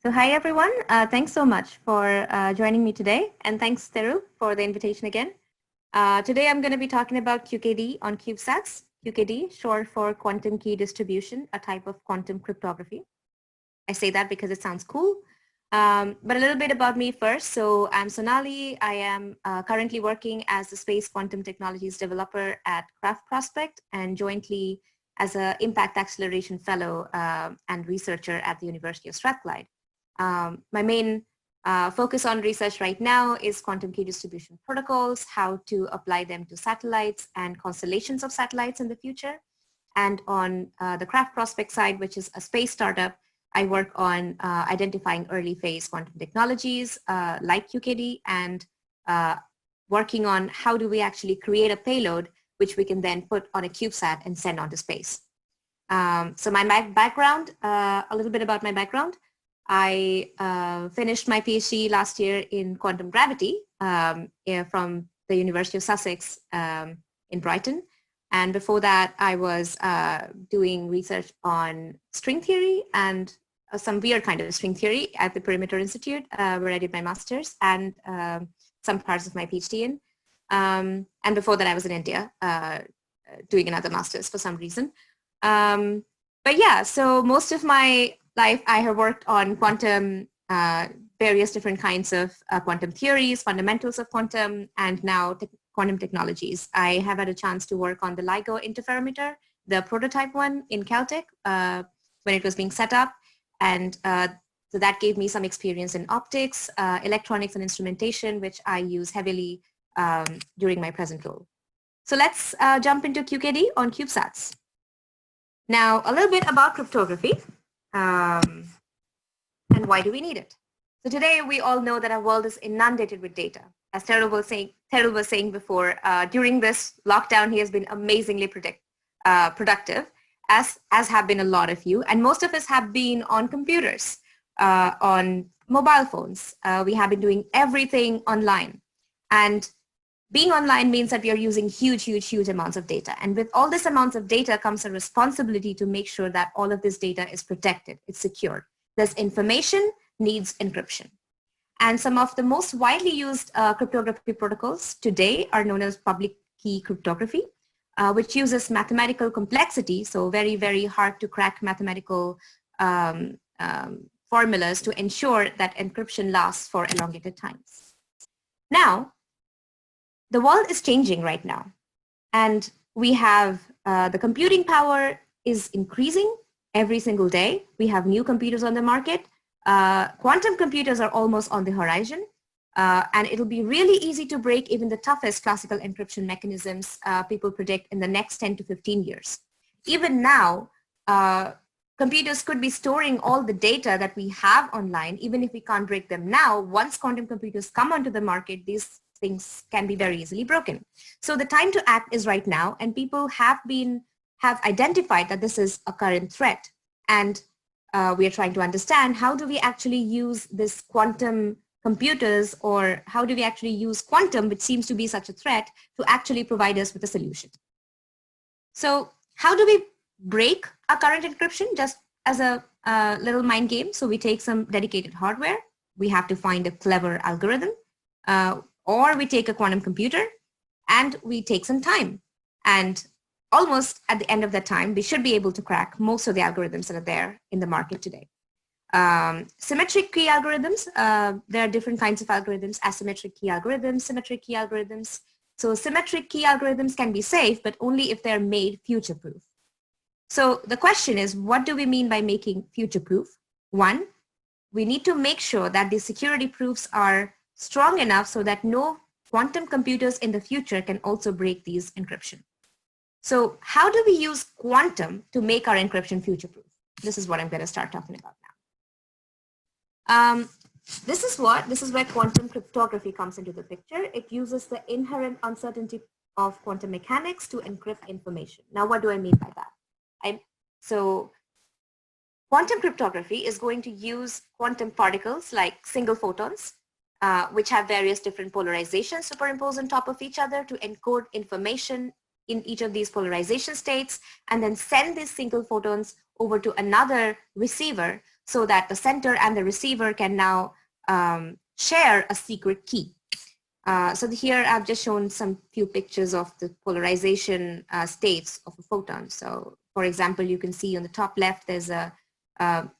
So hi everyone, thanks so much for joining me today, and thanks Teru for the invitation again. Today I'm going to be talking about QKD on Cubesats. QKD, short for Quantum Key Distribution, a type of quantum cryptography. I say that because it sounds cool. But a little bit about me first. So I'm Sonali. I am currently working as a space quantum technologies developer at Craft Prospect and jointly as an impact acceleration fellow and researcher at the University of Strathclyde. My main focus on research right now is quantum key distribution protocols, how to apply them to satellites and constellations of satellites in the future. And on the Craft Prospect side, which is a space startup, I work on identifying early phase quantum technologies like QKD and working on how do we actually create a payload which we can then put on a CubeSat and send onto space. So my background, a little bit about my background. I finished my PhD last year in quantum gravity from the University of Sussex in Brighton. And before that, I was doing research on string theory and some weird kind of string theory at the Perimeter Institute, where I did my master's and some parts of my PhD in. And before that, I was in India doing another master's for some reason. But yeah, so most of my life, I have worked on quantum, various different kinds of quantum theories, fundamentals of quantum, and now quantum technologies. I have had a chance to work on the LIGO interferometer, the prototype one in Caltech when it was being set up. And so that gave me some experience in optics, electronics and instrumentation, which I use heavily during my present role. So let's jump into QKD on Cubesats. Now, a little bit about cryptography and why do we need it? So today we all know that our world is inundated with data. As Terrell was saying before, during this lockdown, he has been amazingly productive, as have been a lot of you. And most of us have been on computers, on mobile phones. We have been doing everything online. And being online means that we are using huge amounts of data. And with all this amounts of data comes a responsibility to make sure that all of this data is protected, it's secured. This information needs encryption. And some of the most widely used cryptography protocols today are known as public key cryptography, which uses mathematical complexity, so very hard to crack mathematical formulas to ensure that encryption lasts for elongated times. Now, the world is changing right now, and we have the computing power is increasing every single day. We have new computers on the market. Quantum computers are almost on the horizon, and it'll be really easy to break even the toughest classical encryption mechanisms people predict in the next 10 to 15 years. Even now, computers could be storing all the data that we have online, even if we can't break them now. Once quantum computers come onto the market, these things can be very easily broken. So the time to act is right now, and people have identified that this is a current threat. And we are trying to understand how do we actually use this quantum computers, or how do we actually use quantum, which seems to be such a threat, to actually provide us with a solution. So how do we break a current encryption? Just as a little mind game. So we take some dedicated hardware. We have to find a clever algorithm. Or we take a quantum computer and we take some time. And almost at the end of that time, we should be able to crack most of the algorithms that are there in the market today. Symmetric key algorithms, there are different kinds of algorithms, asymmetric key algorithms, symmetric key algorithms. So symmetric key algorithms can be safe, but only if they're made future-proof. So the question is, what do we mean by making future-proof? One, we need to make sure that the security proofs are strong enough so that no quantum computers in the future can also break these encryption. So how do we use quantum to make our encryption future-proof? This is what I'm going to start talking about now. This is where quantum cryptography comes into the picture. It uses the inherent uncertainty of quantum mechanics to encrypt information. Now, what do I mean by that? So quantum cryptography is going to use quantum particles like single photons, which have various different polarizations superimposed on top of each other to encode information in each of these polarization states, and then send these single photons over to another receiver so that the sender and the receiver can now share a secret key. So here I've just shown some few pictures of the polarization states of a photon. So for example, you can see on the top left, there's a,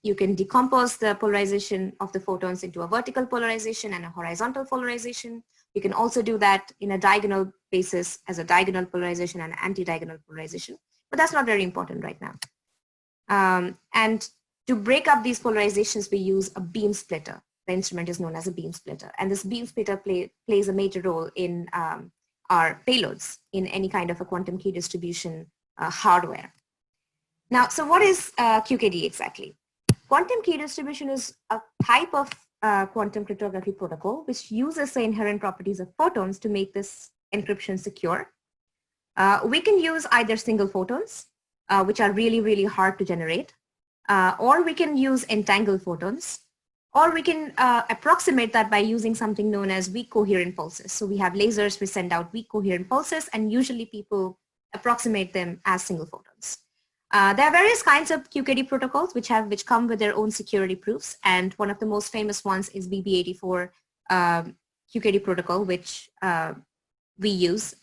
you can decompose the polarization of the photons into a vertical polarization and a horizontal polarization. You can also do that in a diagonal basis as a diagonal polarization and anti-diagonal polarization, but that's not very important right now. And to break up these polarizations, we use a beam splitter. The instrument is known as a beam splitter, and this beam splitter plays a major role in our payloads in any kind of a quantum key distribution hardware. Now, so what is QKD exactly? Quantum key distribution is a type of quantum cryptography protocol which uses the inherent properties of photons to make this encryption secure. We can use either single photons, which are really, really hard to generate, or we can use entangled photons, or we can approximate that by using something known as weak coherent pulses. So we have lasers, we send out weak coherent pulses, and usually people approximate them as single photons. There are various kinds of QKD protocols which come with their own security proofs, and one of the most famous ones is BB84 QKD protocol, which we use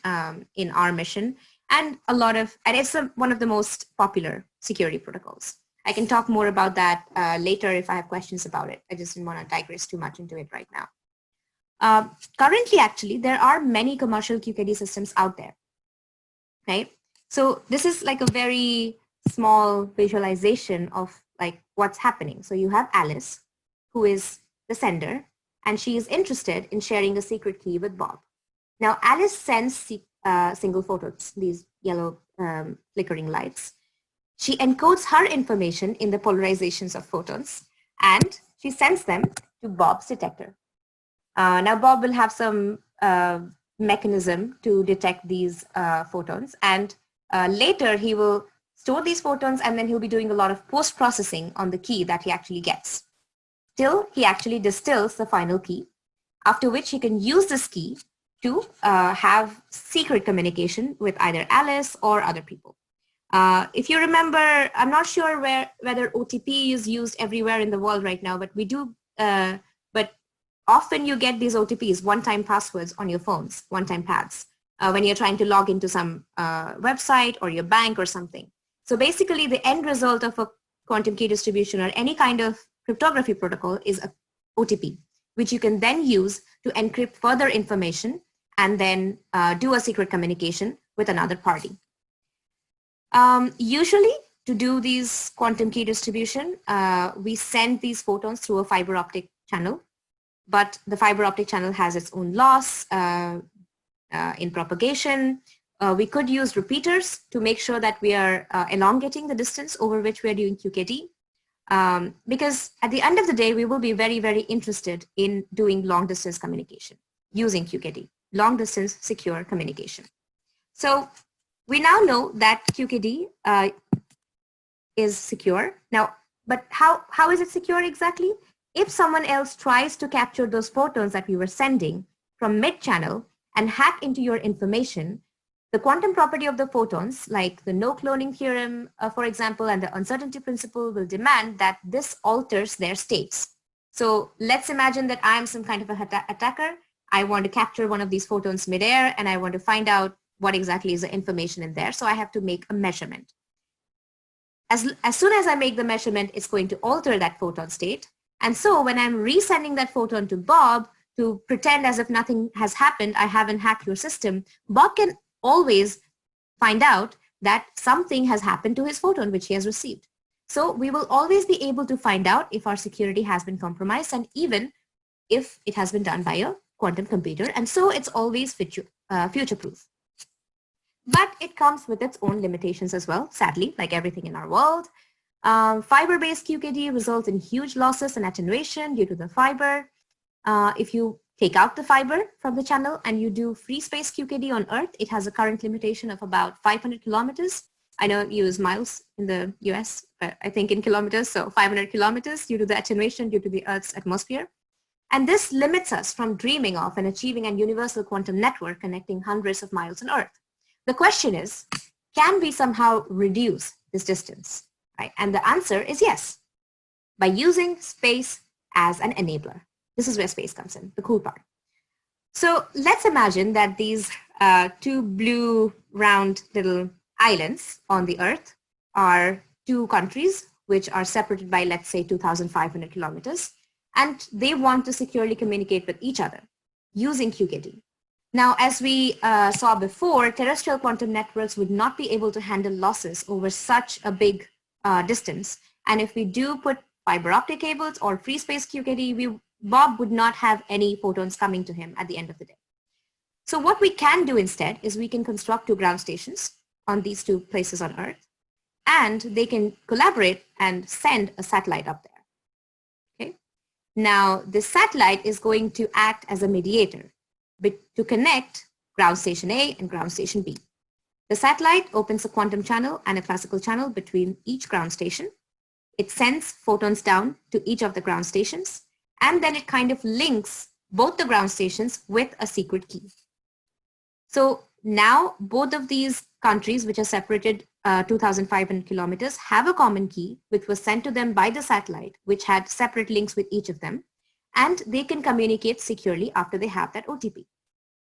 in our mission, and it's one of the most popular security protocols. I can talk more about that later if I have questions about it. I just didn't want to digress too much into it right now. Currently, actually, there are many commercial QKD systems out there. Okay, so this is like a very small visualization of like what's happening. So you have Alice, who is the sender, and she is interested in sharing a secret key with Bob. Now Alice sends single photons, these yellow flickering lights. She encodes her information in the polarizations of photons, and she sends them to Bob's detector. Now Bob will have some mechanism to detect these photons, and later he will store these photons, and then he'll be doing a lot of post-processing on the key that he actually gets, till he actually distills the final key, after which he can use this key to have secret communication with either Alice or other people. If you remember, I'm not sure whether OTP is used everywhere in the world right now, but we do, but often you get these OTPs, one-time passwords on your phones, one-time pads, when you're trying to log into some website or your bank or something. So basically the end result of a quantum key distribution or any kind of cryptography protocol is a OTP, which you can then use to encrypt further information and then do a secret communication with another party. Usually to do these quantum key distribution, we send these photons through a fiber optic channel, but the fiber optic channel has its own loss in propagation. We could use repeaters to make sure that we are elongating the distance over which we are doing QKD, because at the end of the day, we will be very, very interested in doing long distance communication using QKD, long distance secure communication. So we now know that QKD is secure. Now, but how is it secure exactly? If someone else tries to capture those photons that we were sending from mid-channel and hack into your information, the quantum property of the photons, like the no cloning theorem, for example, and the uncertainty principle will demand that this alters their states. So let's imagine that I am some kind of an attacker. I want to capture one of these photons midair, and I want to find out what exactly is the information in there. So I have to make a measurement. As soon as I make the measurement, it's going to alter that photon state. And so when I'm resending that photon to Bob to pretend as if nothing has happened, I haven't hacked your system, Bob can always find out that something has happened to his photon which he has received. So we will always be able to find out if our security has been compromised, and even if it has been done by a quantum computer. And so it's always future-proof. But it comes with its own limitations as well, sadly, like everything in our world. Fiber-based QKD results in huge losses and attenuation due to the fiber. If you take out the fiber from the channel and you do free space QKD on Earth, it has a current limitation of about 500 kilometers. I know you use miles in the US, but I think in kilometers, so 500 kilometers due to the attenuation due to the Earth's atmosphere. And this limits us from dreaming of and achieving a universal quantum network connecting hundreds of miles on Earth. The question is, can we somehow reduce this distance? Right? And the answer is yes. by using space as an enabler. This is where space comes in, the cool part. So let's imagine that these two blue round little islands on the Earth are two countries which are separated by, let's say, 2,500 kilometers, and they want to securely communicate with each other using QKD. Now, as we saw before, terrestrial quantum networks would not be able to handle losses over such a big distance. And if we do put fiber optic cables or free space QKD, Bob would not have any photons coming to him at the end of the day. So what we can do instead is we can construct two ground stations on these two places on Earth, and they can collaborate and send a satellite up there. Okay. Now, this satellite is going to act as a mediator to connect ground station A and ground station B. The satellite opens a quantum channel and a classical channel between each ground station. It sends photons down to each of the ground stations, and then it kind of links both the ground stations with a secret key. So now both of these countries, which are separated 2,500 kilometers, have a common key which was sent to them by the satellite, which had separate links with each of them, and they can communicate securely after they have that OTP.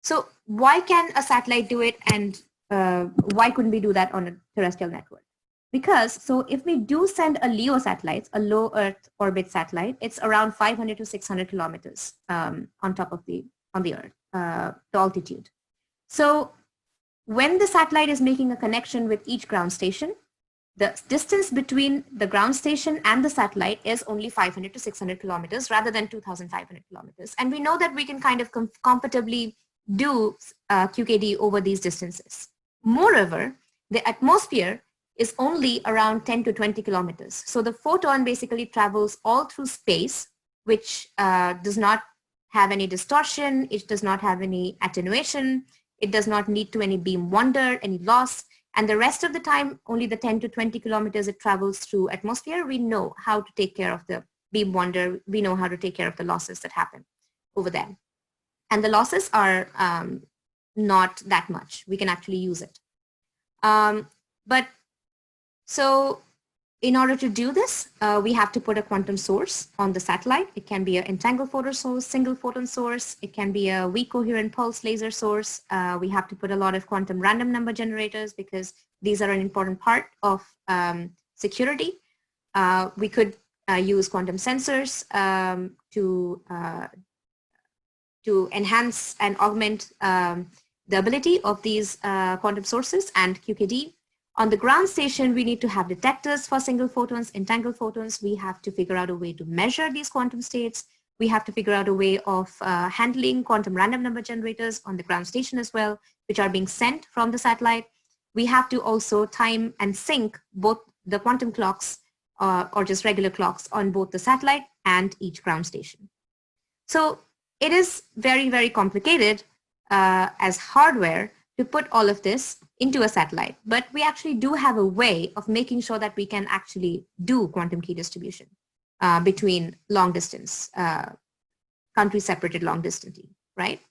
So why can a satellite do it, and why couldn't we do that on a terrestrial network? Because, so if we do send a LEO satellite, a low Earth orbit satellite, it's around 500 to 600 kilometers on top of on the Earth, the altitude. So when the satellite is making a connection with each ground station, the distance between the ground station and the satellite is only 500 to 600 kilometers rather than 2,500 kilometers. And we know that we can kind of comfortably do QKD over these distances. Moreover, the atmosphere is only around 10 to 20 kilometers. So the photon basically travels all through space, which does not have any distortion, it does not have any attenuation, it does not lead to any beam wander, any loss, and the rest of the time, only the 10 to 20 kilometers it travels through atmosphere, we know how to take care of the beam wander, we know how to take care of the losses that happen over there. And the losses are not that much, we can actually use it. So in order to do this, we have to put a quantum source on the satellite. It can be an entangled photon source, single photon source. It can be a weak coherent pulse laser source. We have to put a lot of quantum random number generators because these are an important part of security. We could use quantum sensors to enhance and augment the ability of these quantum sources and QKD. On the ground station, we need to have detectors for single photons, entangled photons. We have to figure out a way to measure these quantum states. We have to figure out a way of handling quantum random number generators on the ground station as well, which are being sent from the satellite. We have to also time and sync both the quantum clocks or just regular clocks on both the satellite and each ground station. So it is very, very complicated as hardware to put all of this into a satellite, but we actually do have a way of making sure that we can actually do quantum key distribution between long distance, country separated long distantly, right?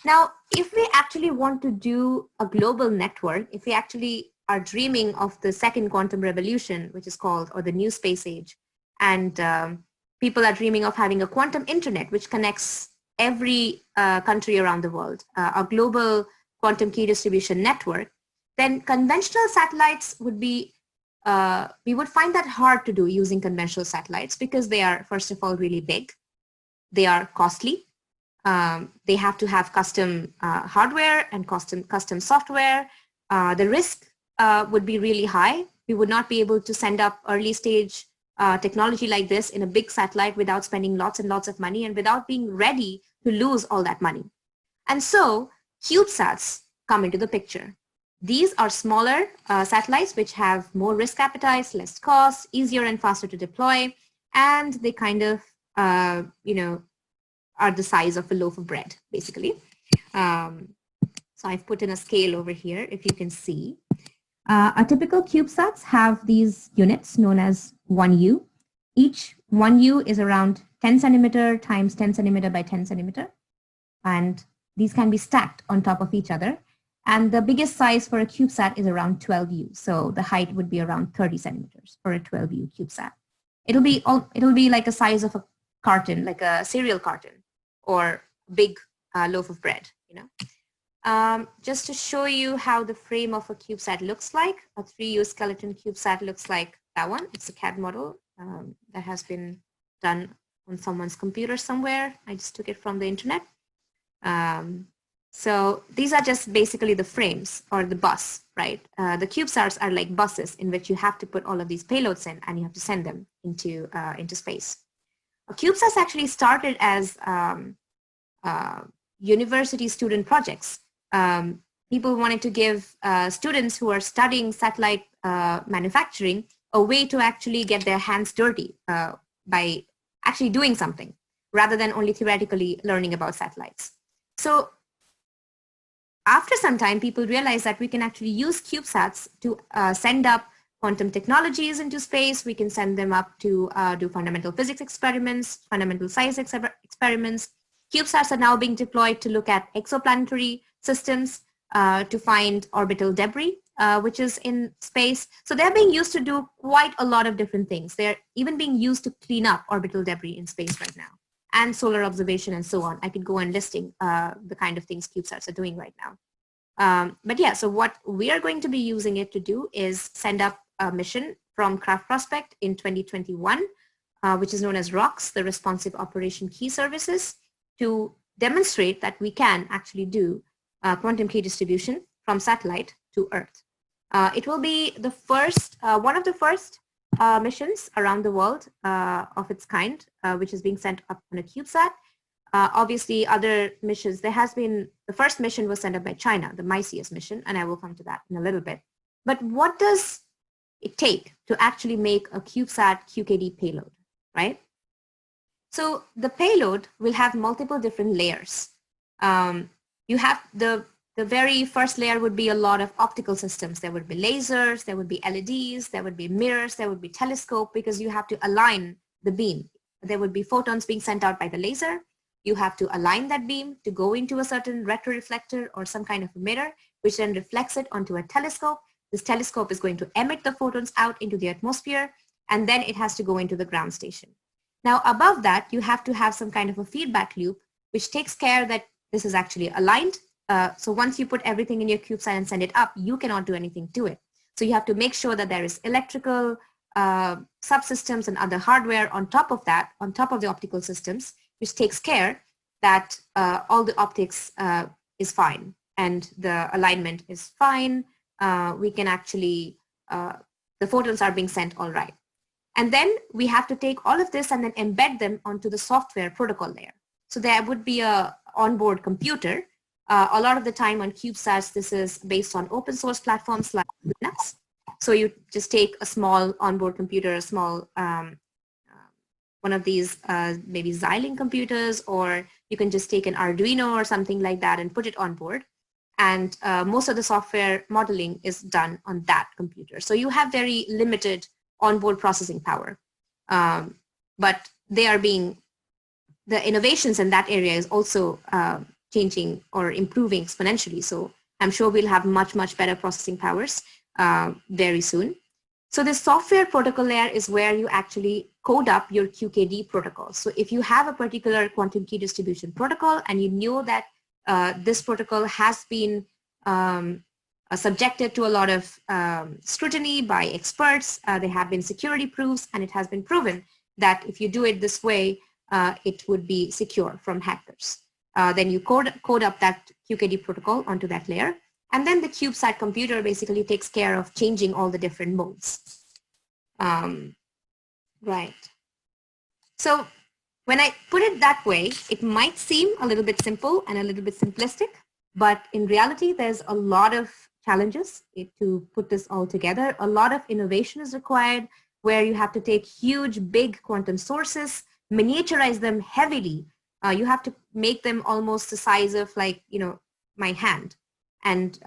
Now, if we actually want to do a global network, if we actually are dreaming of the second quantum revolution, which is called, or the new space age, and people are dreaming of having a quantum internet, which connects every country around the world, a global quantum key distribution network, then conventional satellites would be, we would find that hard to do using conventional satellites because they are, first of all, really big. They are costly. They have to have custom hardware and custom software. The risk would be really high. We would not be able to send up early stage technology like this in a big satellite without spending lots and lots of money and without being ready to lose all that money. And so Cubesats come into the picture. These are smaller satellites which have more risk appetites, less cost, easier and faster to deploy, and they kind of, you know, are the size of a loaf of bread, basically. So I've put in a scale over here, if you can see. A typical CubeSats have these units known as 1U. Each 1U is around 10 centimeter times 10 centimeter by 10 centimeter. And these can be stacked on top of each other. And the biggest size for a CubeSat is around 12U. So the height would be around 30 centimeters for a 12U CubeSat. it'll be like a size of a carton, like a cereal carton or big loaf of bread, you know. Just to show you how the frame of a CubeSat looks like, a 3U skeleton CubeSat looks like that one. It's a CAD model that has been done on someone's computer somewhere. I just took it from the internet. So these are just basically the frames or the bus, right? The CubeSats are like buses in which you have to put all of these payloads in and you have to send them into space. CubeSats actually started as university student projects. People wanted to give students who are studying satellite manufacturing a way to actually get their hands dirty by actually doing something rather than only theoretically learning about satellites. So after some time, people realized that we can actually use CubeSats to send up quantum technologies into space. We can send them up to do fundamental physics experiments, fundamental science experiments. CubeSats are now being deployed to look at exoplanetary systems, to find orbital debris, which is in space. So they're being used to do quite a lot of different things. They're even being used to clean up orbital debris in space right now, and solar observation and so on. I could go on listing the kind of things CubeSats are doing right now. But yeah, so what we are going to be using it to do is send up a mission from Craft Prospect in 2021, which is known as ROKS, the Responsive Operation Key Services, to demonstrate that we can actually do quantum key distribution from satellite to Earth. It will be the first, one of the first missions around the world of its kind, which is being sent up on a CubeSat. Obviously, other missions, the first mission was sent up by China, the MICES mission, and I will come to that in a little bit. But what does it take to actually make a CubeSat QKD payload, right? So the payload will have multiple different layers. You have the very first layer would be a lot of optical systems. There would be lasers, there would be LEDs, there would be mirrors, there would be telescope, because you have to align the beam. There would be photons being sent out by the laser. You have to align that beam to go into a certain retroreflector or some kind of a mirror, which then reflects it onto a telescope. This telescope is going to emit the photons out into the atmosphere, and then it has to go into the ground station. Now, above that, you have to have some kind of a feedback loop, which takes care that this is actually aligned. So once you put everything in your CubeSat and send it up, you cannot do anything to it. So you have to make sure that there is electrical subsystems and other hardware on top of that, on top of the optical systems, which takes care that all the optics is fine and the alignment is fine. We can actually, the photons are being sent all right. And then we have to take all of this and then embed them onto the software protocol layer. So there would be a onboard computer. A lot of the time on CubeSats, this is based on open source platforms like Linux. So you just take a small onboard computer, a small one of these maybe Xilinx computers, or you can just take an Arduino or something like that and put it on board. And most of the software modeling is done on that computer. So you have very limited onboard processing power. But the innovations in that area is also changing or improving exponentially. So I'm sure we'll have much, much better processing powers very soon. So the software protocol layer is where you actually code up your QKD protocol. So if you have a particular quantum key distribution protocol and you know that this protocol has been subjected to a lot of scrutiny by experts, there have been security proofs, and it has been proven that if you do it this way, it would be secure from hackers. Then you code up that QKD protocol onto that layer. And then the CubeSat computer basically takes care of changing all the different modes. Right. So when I put it that way, it might seem a little bit simple and a little bit simplistic, but in reality, there's a lot of challenges to put this all together. A lot of innovation is required, where you have to take huge, big quantum sources, miniaturize them heavily. You have to make them almost the size of, like, my hand. And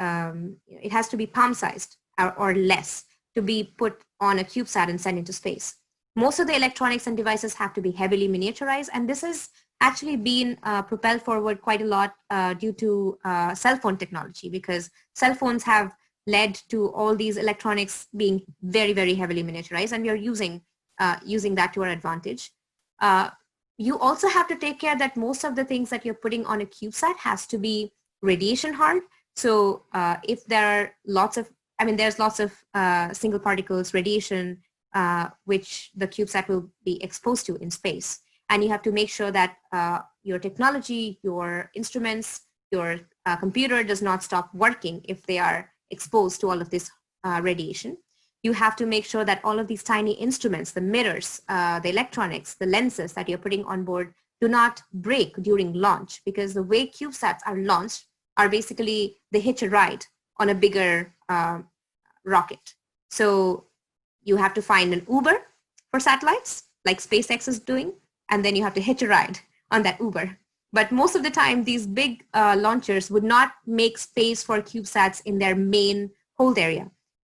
it has to be palm-sized or less to be put on a CubeSat and sent into space. Most of the electronics and devices have to be heavily miniaturized, and this has actually been propelled forward quite a lot due to cell phone technology, because cell phones have led to all these electronics being very, very heavily miniaturized, and we are using using that to our advantage. You also have to take care that most of the things that you're putting on a CubeSat has to be radiation hard. So if there are lots of, there's lots of single particles radiation, which the CubeSat will be exposed to in space. And you have to make sure that your technology, your instruments, your computer does not stop working if they are exposed to all of this radiation. You have to make sure that all of these tiny instruments, the mirrors, the electronics, the lenses that you're putting on board do not break during launch, because the way CubeSats are launched are basically they hitch a ride on a bigger rocket. So you have to find an Uber for satellites, like SpaceX is doing, and then you have to hitch a ride on that Uber. But most of the time, these big launchers would not make space for CubeSats in their main hold area.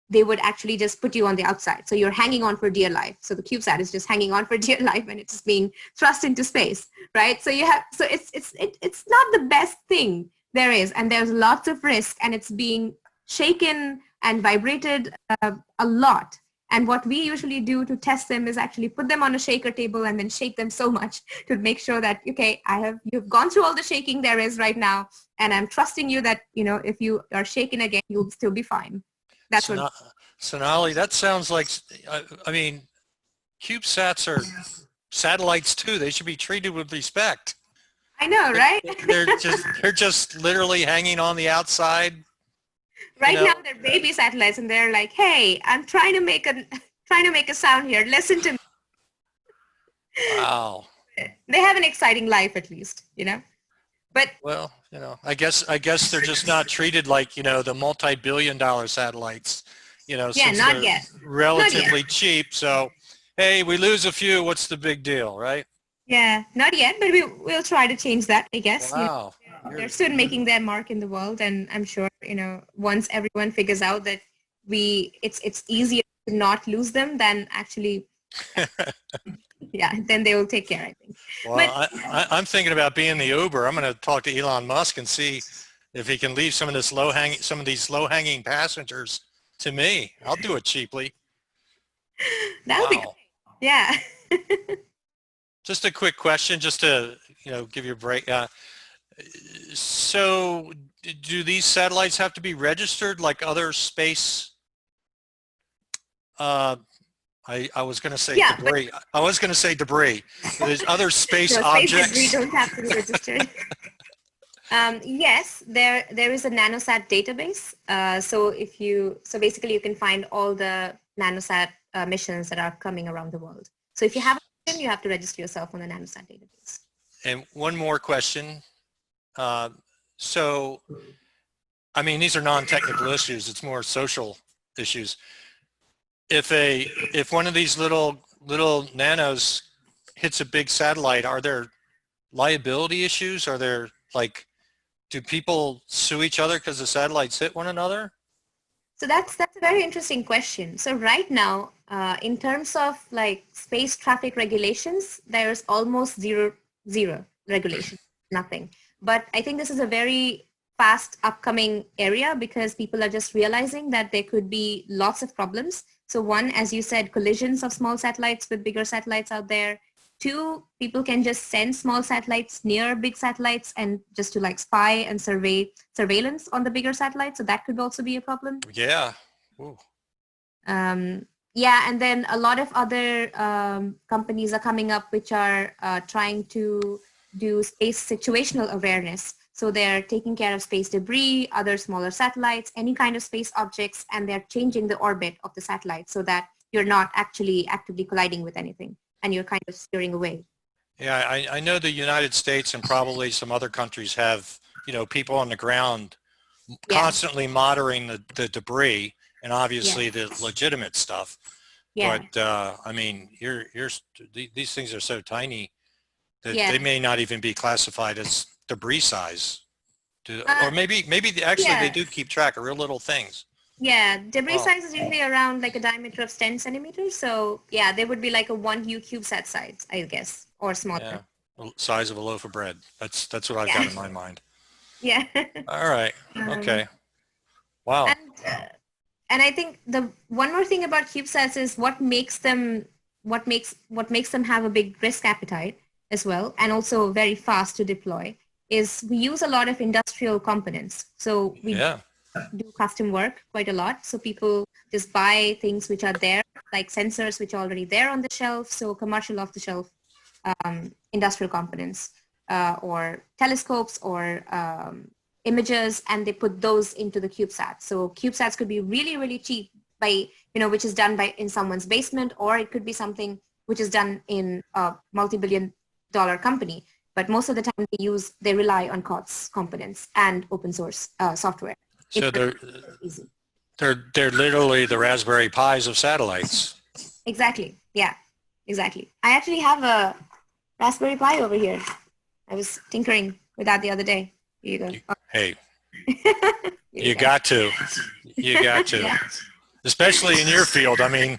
They would actually just put you on the outside. So you're hanging on for dear life. So the CubeSat is just hanging on for dear life and it's being thrust into space, right? So it's not the best thing there is, and there's lots of risk, and it's being shaken and vibrated a lot. And what we usually do to test them is actually put them on a shaker table and then shake them so much to make sure that, okay, you've gone through all the shaking there is right now, and I'm trusting you that, if you are shaken again, you'll still be fine. That's what. Sonali, that sounds like, CubeSats are satellites too. They should be treated with respect. I know, right? They're just literally hanging on the outside. Right now they're baby satellites, and they're like, "Hey, I'm trying to make a sound here. Listen to me." Wow. They have an exciting life, at least, But well, I guess they're just not treated like the multi-billion-dollar satellites. Since not they're yet. relatively cheap. So, hey, we lose a few. What's the big deal, right? Yeah, not yet, but we'll try to change that, I guess. Wow. They're still making their mark in the world, and I'm sure once everyone figures out that it's easier to not lose them than actually then they will take care, I think. Well, I'm thinking about being the Uber. I'm going to talk to Elon Musk and see if he can leave some of these low-hanging passengers to me. I'll do it cheaply. That'll be great. Yeah. Just a quick question, just to give you a break. So, do these satellites have to be registered like other space? I was going to say debris. I was going to say debris. There's other space objects. Space debris don't have to be registered. Yes, there is a nanosat database. So basically you can find all the nanosat missions that are coming around the world. So if you have a mission, you have to register yourself on the nanosat database. And one more question. So, these are non-technical issues. It's more social issues. If one of these little nanos hits a big satellite, are there liability issues? Are there do people sue each other because the satellites hit one another? So that's a very interesting question. So right now, in terms of space traffic regulations, there's almost zero regulation, nothing. But I think this is a very fast upcoming area because people are just realizing that there could be lots of problems. So one, as you said, collisions of small satellites with bigger satellites out there. Two, people can just send small satellites near big satellites and just to spy and surveillance on the bigger satellites. So that could also be a problem. Yeah. Ooh. Yeah, and then a lot of other companies are coming up which are trying to do space situational awareness. So they're taking care of space debris, other smaller satellites, any kind of space objects, and they're changing the orbit of the satellite so that you're not actually actively colliding with anything and you're kind of steering away. Yeah, I know the United States and probably some other countries have, people on the ground constantly monitoring the debris and obviously the legitimate stuff. Yeah. But these things are so tiny that they may not even be classified as debris size. Or maybe they do keep track of real little things. Yeah, debris size is usually around a diameter of 10 centimeters. So yeah, they would be a 1U CubeSat size, I guess, or smaller. Yeah, size of a loaf of bread. That's what I've got in my mind. Yeah. All right. Okay. Wow. And I think the one more thing about CubeSats is what makes them what makes them have a big risk appetite as well, and also very fast to deploy, is we use a lot of industrial components. So we do custom work quite a lot. So people just buy things which are there, like sensors which are already there on the shelf. So commercial off-the-shelf industrial components or telescopes or imagers, and they put those into the CubeSats. So CubeSats could be really, really cheap by, which is done in someone's basement, or it could be something which is done in a multi-billion-dollar company. But most of the time they rely on COTS components and open source software. So they're literally the Raspberry Pis of satellites. Exactly. Yeah, exactly. I actually have a Raspberry Pi over here. I was tinkering with that the other day. Here you go. Hey, you got to. You got to. Yeah. Especially in your field. I mean,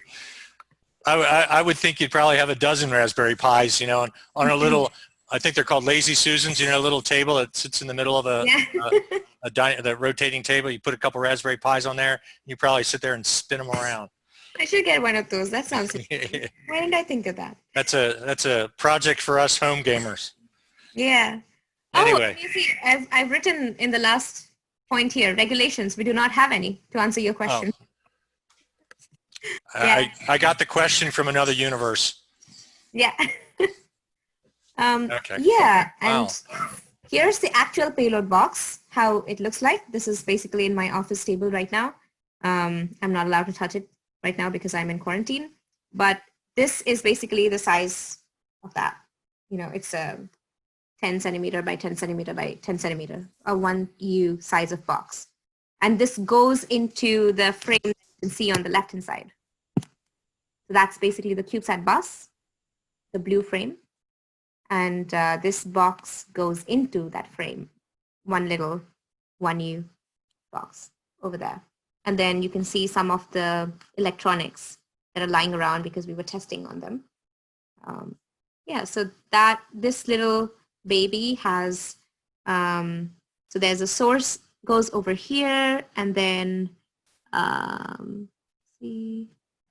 I would think you'd probably have a dozen Raspberry Pis, on a little, I think they're called Lazy Susans, a little table that sits in the middle of the rotating table. You put a couple Raspberry Pis on there, and you probably sit there and spin them around. I should get one of those. That sounds good. Why didn't I think of that? That's a project for us home gamers. Yeah. Anyway. You see, I've written in the last point here, regulations. We do not have any to answer your question. Oh. Yeah. I got the question from another universe. Yeah. Okay. Yeah, wow. And here's the actual payload box, how it looks like. This is basically in my office table right now. I'm not allowed to touch it right now because I'm in quarantine, but this is basically the size of that. It's a 10 centimeter by 10 centimeter by 10 centimeter, a 1U size of box. And this goes into the frame that you can see on the left-hand side. So that's basically the CubeSat bus, the blue frame. And this box goes into that frame, one little 1U box over there. And then you can see some of the electronics that are lying around because we were testing on them. Yeah, so this little baby has, so there's a source goes over here, and then, and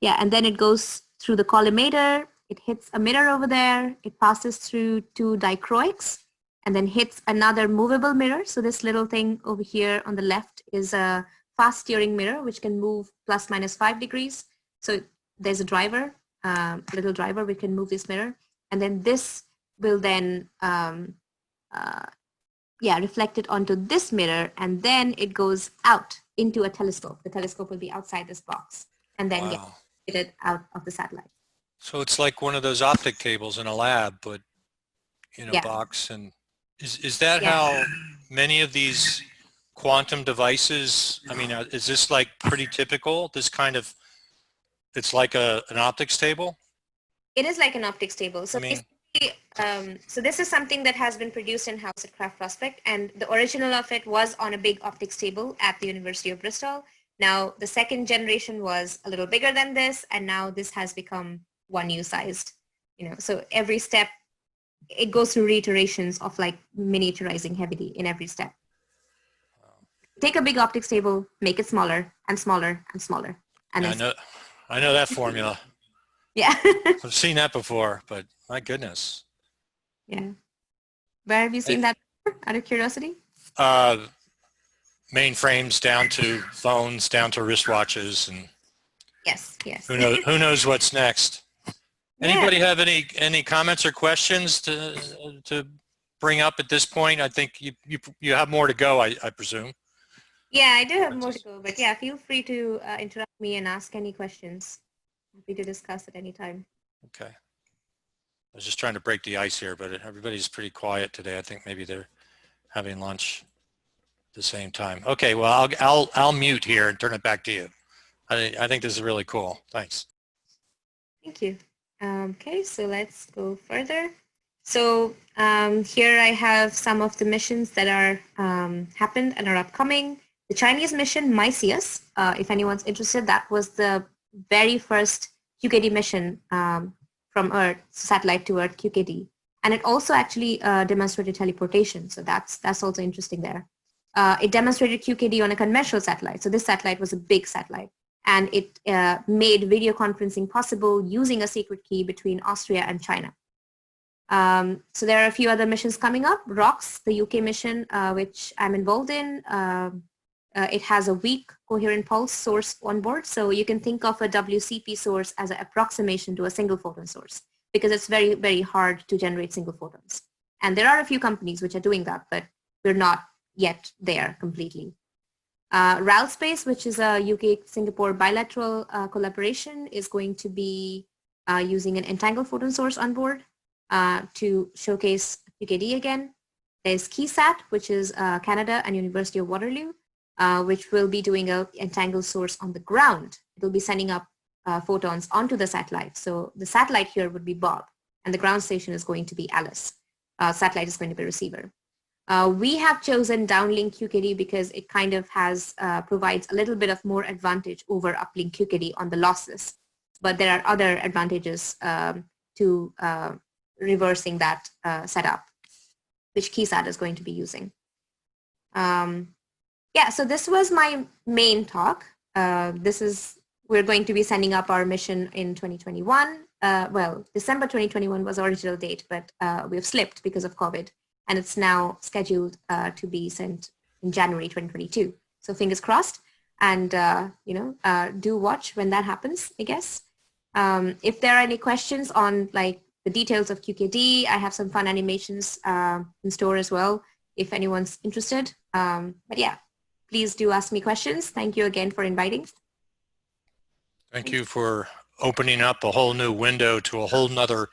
then it goes through the collimator. It hits a mirror over there. It passes through 2 dichroics and then hits another movable mirror. So this little thing over here on the left is a fast steering mirror, which can move plus minus 5 degrees. So there's a driver, a little driver, we can move this mirror. And then this will then, reflect it onto this mirror, and then it goes out into a telescope. The telescope will be outside this box and then get it out of the satellite. So it's like one of those optic tables in a lab, but in a box. And is that how many of these quantum devices, I mean, is this like pretty typical? This kind of, it's like an optics table? It is like an optics table. So so this is something that has been produced in-house at Craft Prospect, and the original of it was on a big optics table at the University of Bristol. Now the second generation was a little bigger than this, and now this has become 1U sized. So every step, it goes through reiterations of like miniaturizing heavily in every step. Take a big optics table, make it smaller and smaller and smaller. And I know that formula. Yeah. I've seen that before, but my goodness. Yeah. Where have you seen that out of curiosity? Mainframes down to phones, down to wristwatches, and yes. Who knows what's next? Anybody have any comments or questions to bring up at this point? I think you have more to go, I presume. Yeah, I do have more to go, but yeah, feel free to interrupt me and ask any questions. Happy to discuss at any time. Okay. I was just trying to break the ice here, but everybody's pretty quiet today. I think maybe they're having lunch at the same time. Okay, well, I'll mute here and turn it back to you. I think this is really cool. Thanks. Thank you. Okay, so let's go further. So here I have some of the missions that are happened and are upcoming. The Chinese mission, MICEUS, if anyone's interested, that was the very first QKD mission from Earth, satellite to Earth, QKD. And it also actually demonstrated teleportation. So that's also interesting there. It demonstrated QKD on a conventional satellite. So this satellite was a big satellite. and it made video conferencing possible using a secret key between Austria and China. So there are a few other missions coming up. ROKS, the UK mission, which I'm involved in, it has a weak coherent pulse source on board. So you can think of a WCP source as an approximation to a single photon source, because it's very, very hard to generate single photons. And there are a few companies which are doing that, but we're not yet there completely. RAL Space, which is a UK-Singapore bilateral collaboration, is going to be using an entangled photon source on board to showcase QKD again. There's KeySat, which is Canada and University of Waterloo, which will be doing an entangled source on the ground. It will be sending up photons onto the satellite. So the satellite here would be Bob, and the ground station is going to be Alice. Satellite is going to be receiver. We have chosen downlink QKD because it kind of has provides a little bit of more advantage over uplink QKD on the losses, but there are other advantages to reversing that setup, which KeySat is going to be using. Yeah, so this was my main talk. We're going to be sending up our mission in 2021. Well, December 2021 was our original date, but we have slipped because of COVID, and it's now scheduled to be sent in January 2022. So fingers crossed, and do watch when that happens, I guess. If there are any questions on like the details of QKD, I have some fun animations in store as well, if anyone's interested. But yeah, please do ask me questions. Thank you again for inviting. Thank you for opening up a whole new window to a whole nother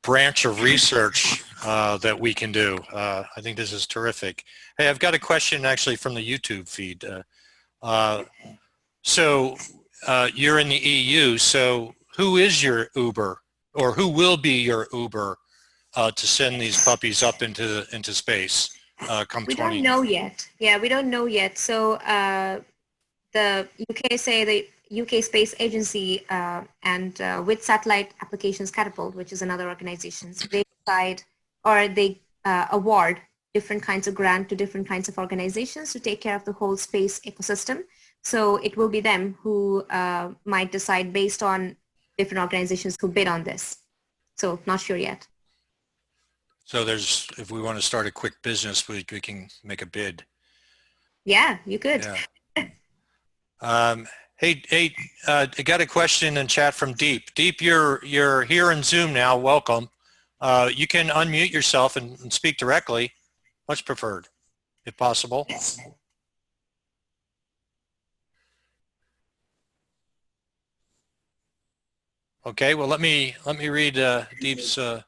branch of research that we can do. I think this is terrific. Hey, I've got a question actually from the YouTube feed. So you're in the EU, so who is your Uber, or who will be your Uber to send these puppies up into space come 20? We don't know yet. Yeah, we don't know yet. So the UK Space Agency and with Satellite Applications Catapult, which is another organization, so they decide, or they award different kinds of grant to different kinds of organizations to take care of the whole space ecosystem. So it will be them who might decide based on different organizations who bid on this. So not sure yet. So if we want to start a quick business, we can make a bid. Yeah, you could. Yeah. Hey, I got a question in chat from Deep. Deep, you're here in Zoom now. Welcome. You can unmute yourself and speak directly. Much preferred, if possible. Yes. Okay. Well, let me read Deep's. Can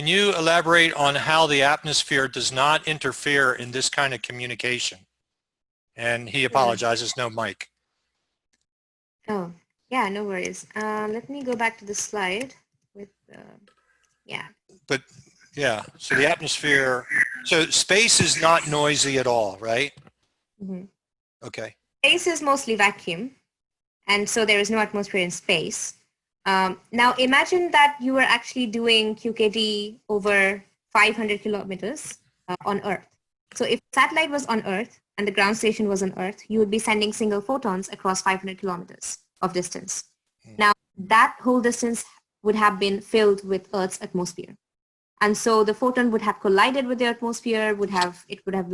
you elaborate on how the atmosphere does not interfere in this kind of communication? And he apologizes, no mic. Oh, yeah, no worries. Let me go back to the slide with, yeah. But yeah, so the atmosphere, so space is not noisy at all, right? Mm-hmm. Okay. Space is mostly vacuum, and so there is no atmosphere in space. Now imagine that you were actually doing QKD over 500 kilometers on Earth. So if the satellite was on Earth and the ground station was on Earth, you would be sending single photons across 500 kilometers of distance. Now that whole distance would have been filled with Earth's atmosphere. And so the photon would have collided with the atmosphere, it would have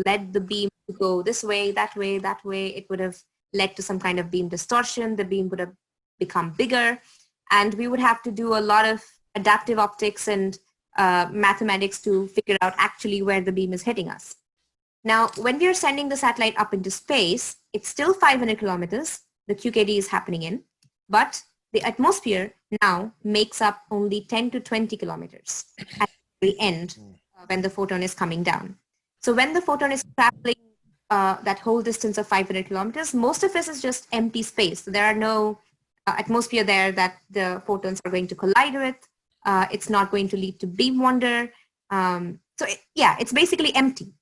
led the beam to go this way, that way, that way. It would have led to some kind of beam distortion. The beam would have become bigger. And we would have to do a lot of adaptive optics and mathematics to figure out actually where the beam is hitting us. Now, when we are sending the satellite up into space, it's still 500 kilometers, the QKD is happening in, but the atmosphere now makes up only 10 to 20 kilometers at the end when the photon is coming down. So when the photon is traveling that whole distance of 500 kilometers, most of this is just empty space. So there are no atmosphere there that the photons are going to collide with. It's not going to lead to beam wander. It's basically empty.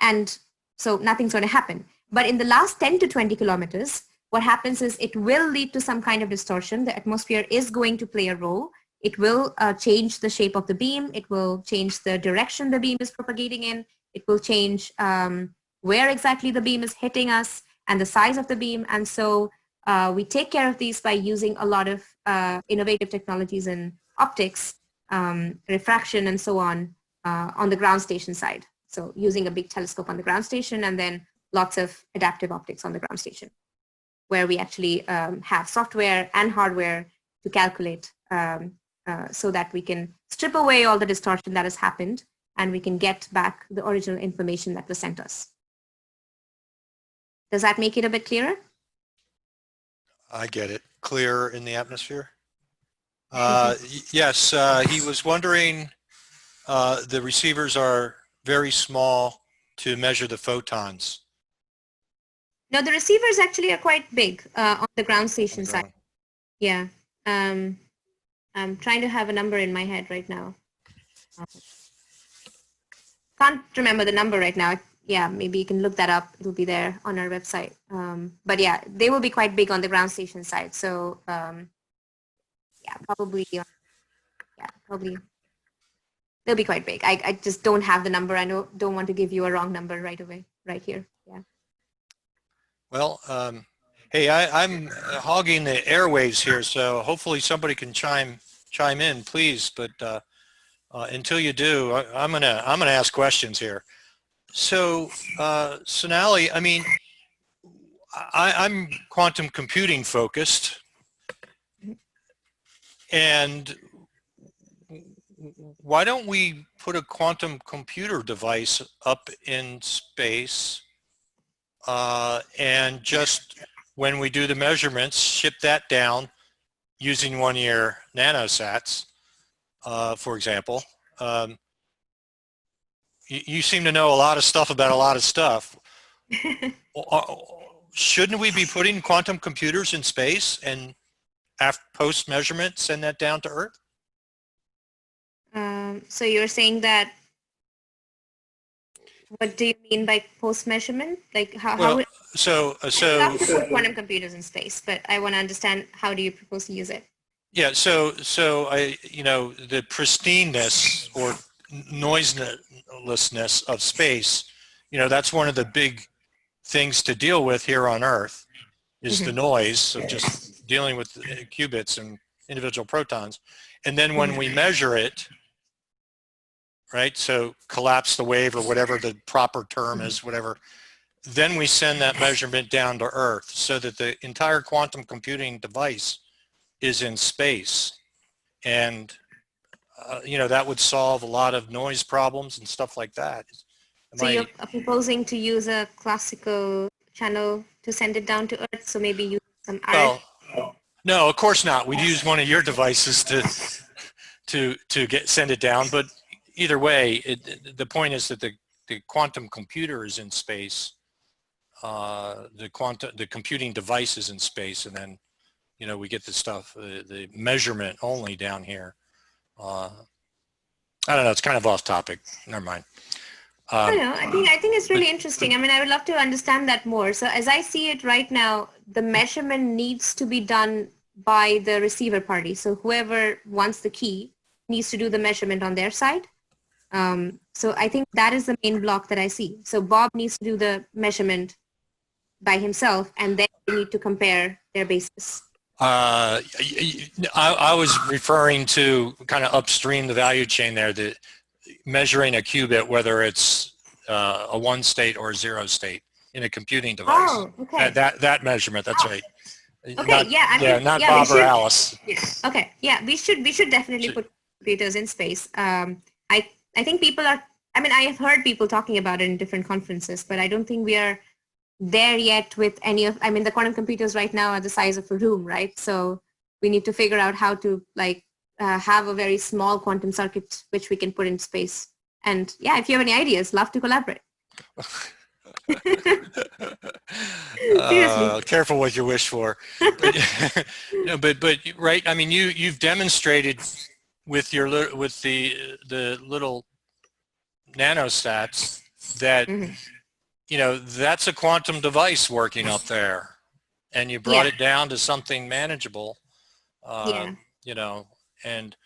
And so nothing's going to happen. But in the last 10 to 20 kilometers, what happens is it will lead to some kind of distortion. The atmosphere is going to play a role. It will change the shape of the beam. It will change the direction the beam is propagating in. It will change where exactly the beam is hitting us. and the size of the beam. And so we take care of these by using a lot of innovative technologies in optics, refraction, and so on the ground station side. So using a big telescope on the ground station, and then lots of adaptive optics on the ground station, where we actually have software and hardware to calculate so that we can strip away all the distortion that has happened, and we can get back the original information that was sent us. Does that make it a bit clearer? I get it. Clear in the atmosphere? Yes, he was wondering, the receivers are very small to measure the photons. No, the receivers actually are quite big on the ground station side. Yeah. I'm trying to have a number in my head right now. Can't remember the number right now. Yeah, maybe you can look that up. It'll be there on our website. But yeah, they will be quite big on the ground station side. So yeah, probably they'll be quite big. I just don't have the number. I don't want to give you a wrong number right away, right here. Yeah. Well, hey, I'm hogging the airwaves here, so hopefully somebody can chime in, please. But until you do, I'm gonna ask questions here. So, Sonali, I mean, I'm quantum computing focused, and why don't we put a quantum computer device up in space and just when we do the measurements, ship that down using one-year nanosats, for example. You seem to know a lot of stuff about a lot of stuff. Shouldn't we be putting quantum computers in space and after post-measurement send that down to Earth? So you're saying that, what do you mean by post-measurement? Like how so I love to put quantum computers in space, but I want to understand, how do you propose to use it? Yeah, so the pristineness or noiselessness of space, that's one of the big things to deal with here on Earth is the noise of just dealing with qubits and individual protons. And then when we measure it, right, so collapse the wave or whatever the proper term is, whatever, then we send that measurement down to Earth so that the entire quantum computing device is in space. And that would solve a lot of noise problems and stuff like that. So you're proposing to use a classical channel to send it down to Earth, so maybe use some RF? Well, no, of course not. We'd use one of your devices to send it down. But either way, the point is that the quantum computer is in space. The computing device is in space, and then we get the stuff, the measurement only down here. I don't know. It's kind of off topic. Never mind. I know. I think it's really interesting. I mean, I would love to understand that more. So as I see it right now, the measurement needs to be done by the receiver party. So whoever wants the key needs to do the measurement on their side. So I think that is the main block that I see. So Bob needs to do the measurement by himself, and then we need to compare their bases. I was referring to kind of upstream the value chain there, the measuring a qubit, whether it's a 1 state or a 0 state in a computing device. Oh, okay. That measurement, that's right. Okay, not Bob or Alice. Yeah. Okay, yeah, we should definitely put computers in space. I think people are, I have heard people talking about it in different conferences, but I don't think we are there yet with any of, the quantum computers right now are the size of a room, right? So we need to figure out how to have a very small quantum circuit which we can put in space. And yeah, if you have any ideas, love to collaborate. Careful what you wish for. But right, you've demonstrated with the little nanosats that that's a quantum device working up there, and you brought it down to something manageable. And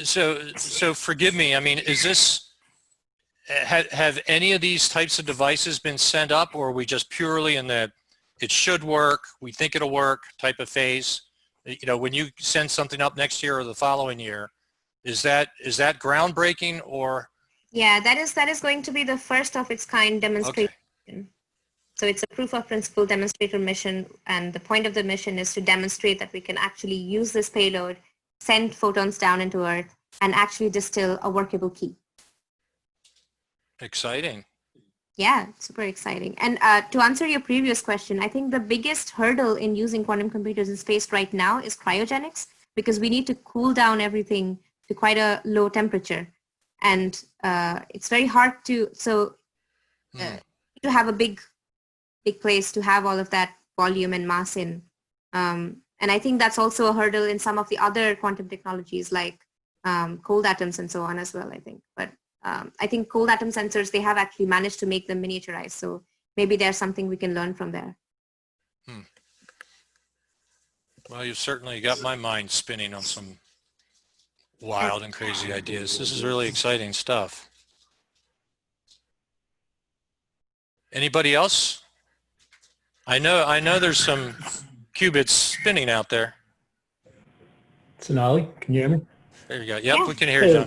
so forgive me. Is this, have any of these types of devices been sent up, or are we just purely in the it should work, we think it'll work type of phase? You know, when you send something up next year or the following year, is that groundbreaking or? Yeah, that is going to be the first of its kind demonstration. Okay. So it's a proof of principle demonstrator mission, and the point of the mission is to demonstrate that we can actually use this payload, send photons down into Earth, and actually distill a workable key. Exciting. Yeah, super exciting. And to answer your previous question, I think the biggest hurdle in using quantum computers in space right now is cryogenics, because we need to cool down everything to quite a low temperature. And it's very hard to, to have a big place to have all of that volume and mass in. And I think that's also a hurdle in some of the other quantum technologies like cold atoms and so on as well, I think. But I think cold atom sensors, they have actually managed to make them miniaturized. So maybe there's something we can learn from there. Well, you've certainly got my mind spinning on some wild and crazy ideas. This is really exciting stuff. Anybody else? I know there's some qubits spinning out there. Sonali, can you hear me? There you go. Yep, we can hear you,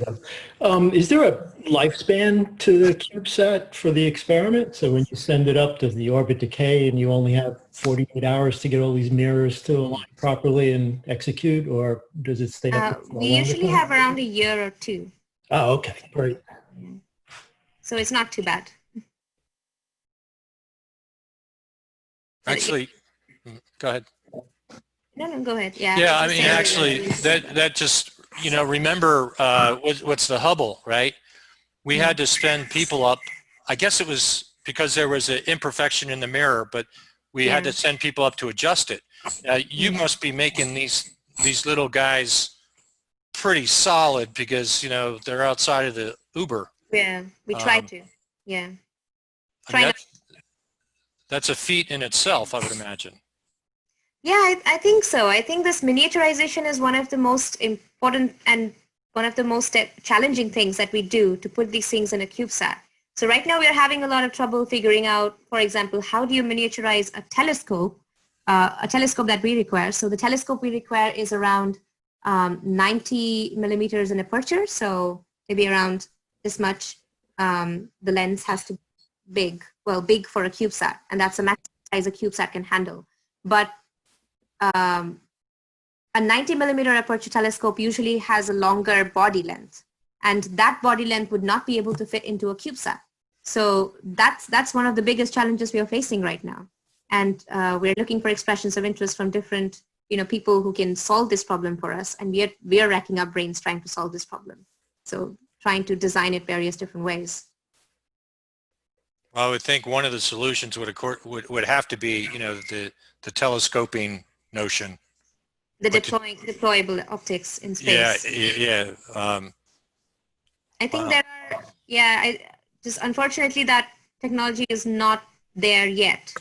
John. Is there a lifespan to the CubeSat for the experiment? So when you send it up, does the orbit decay and you only have 48 hours to get all these mirrors to align properly and execute, or does it stay up? We usually have around a year or two. Oh, okay, great. So it's not too bad. Actually, go ahead. No, go ahead. Yeah. Yeah, I mean, actually, that just, you know, remember what's the Hubble, right? We had to send people up. I guess it was because there was an imperfection in the mirror, but we had to send people up to adjust it. You must be making these little guys pretty solid because, you know, they're outside of the Uber. Yeah, we try to. Yeah. I mean, that's a feat in itself, I would imagine. Yeah, I think so. I think this miniaturization is one of the most important and one of the most challenging things that we do to put these things in a CubeSat. So right now we are having a lot of trouble figuring out, for example, how do you miniaturize a telescope that we require. So the telescope we require is around 90 millimeters in aperture. So maybe around this much. The lens has to be big for a CubeSat, and that's the maximum size a CubeSat can handle. But a 90 millimeter aperture telescope usually has a longer body length, and that body length would not be able to fit into a CubeSat. So that's one of the biggest challenges we are facing right now. And we're looking for expressions of interest from different, you know, people who can solve this problem for us, and we are racking our brains trying to solve this problem. So trying to design it various different ways. Well, I would think one of the solutions would have to be, you know, the telescoping notion. The deployable optics in space. Yeah. I think there are, just unfortunately that technology is not there yet.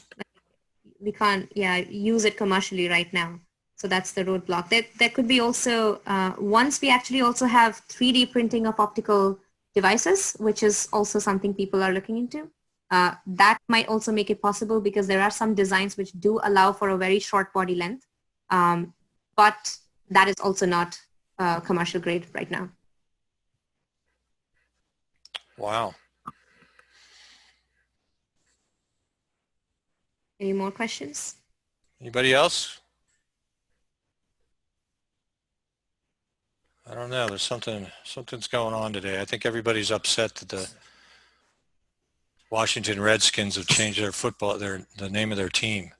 We can't, use it commercially right now. So that's the roadblock. There could be also, once we actually also have 3D printing of optical devices, which is also something people are looking into. That might also make it possible because there are some designs which do allow for a very short body length, but that is also not commercial grade right now. Wow. Any more questions? Anybody else? I don't know. There's something's going on today. I think everybody's upset that the Washington Redskins have changed their the name of their team.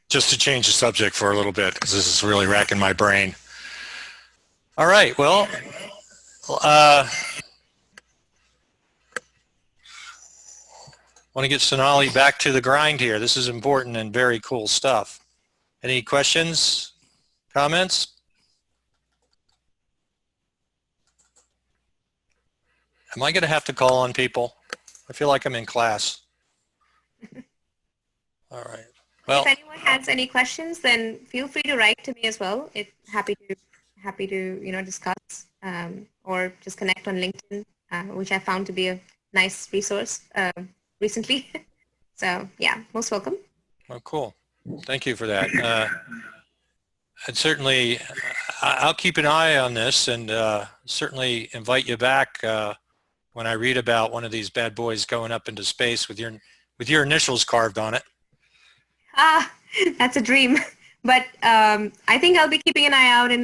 Just to change the subject for a little bit, because this is really racking my brain. All right, well, want to get Sonali back to the grind here. This is important and very cool stuff. Any questions, comments? Am I going to have to call on people? I feel like I'm in class. All right. Well, if anyone has any questions, then feel free to write to me as well. Happy to discuss or just connect on LinkedIn, which I found to be a nice resource. recently. So yeah, most welcome. Oh, cool. Thank you for that. And certainly, I'll keep an eye on this and certainly invite you back when I read about one of these bad boys going up into space with your initials carved on it. Ah, that's a dream. But I think I'll be keeping an eye out, and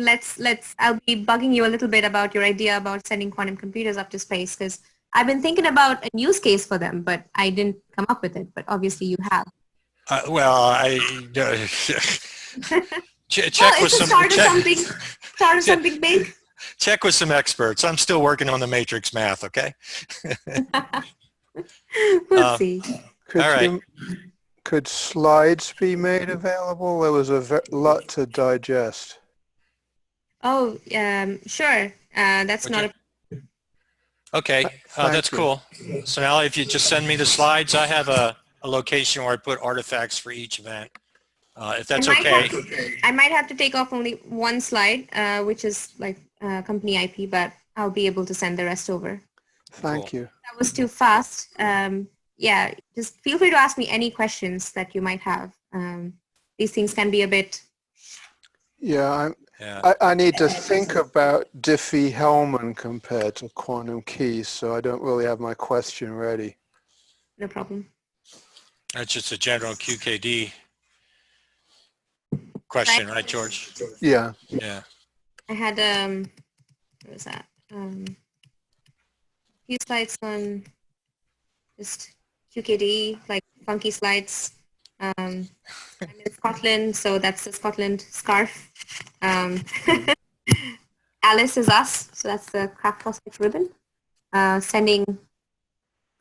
I'll be bugging you a little bit about your idea about sending quantum computers up to space, because I've been thinking about a use case for them, but I didn't come up with it. But obviously you have. Well, check with some start of something big. Check with some experts. I'm still working on the matrix math. Okay. We'll see. All right. Could slides be made available? There was a lot to digest. Oh, sure. That's not a... Okay, that's cool. So now if you just send me the slides, I have a location where I put artifacts for each event, if that's okay. I might have to take off only one slide, which is like company IP, but I'll be able to send the rest over. Thank you. That was too fast. Yeah, just feel free to ask me any questions that you might have. These things can be a bit... Yeah, I need to think about Diffie-Hellman compared to quantum keys, so I don't really have my question ready. No problem. That's just a general QKD question, right, George? Yeah. Yeah. I had, what was that? A few slides on just QKD, like funky slides. I'm in Scotland, so that's the Scotland scarf. Alice is us, so that's the Craft Prospect ribbon. Sending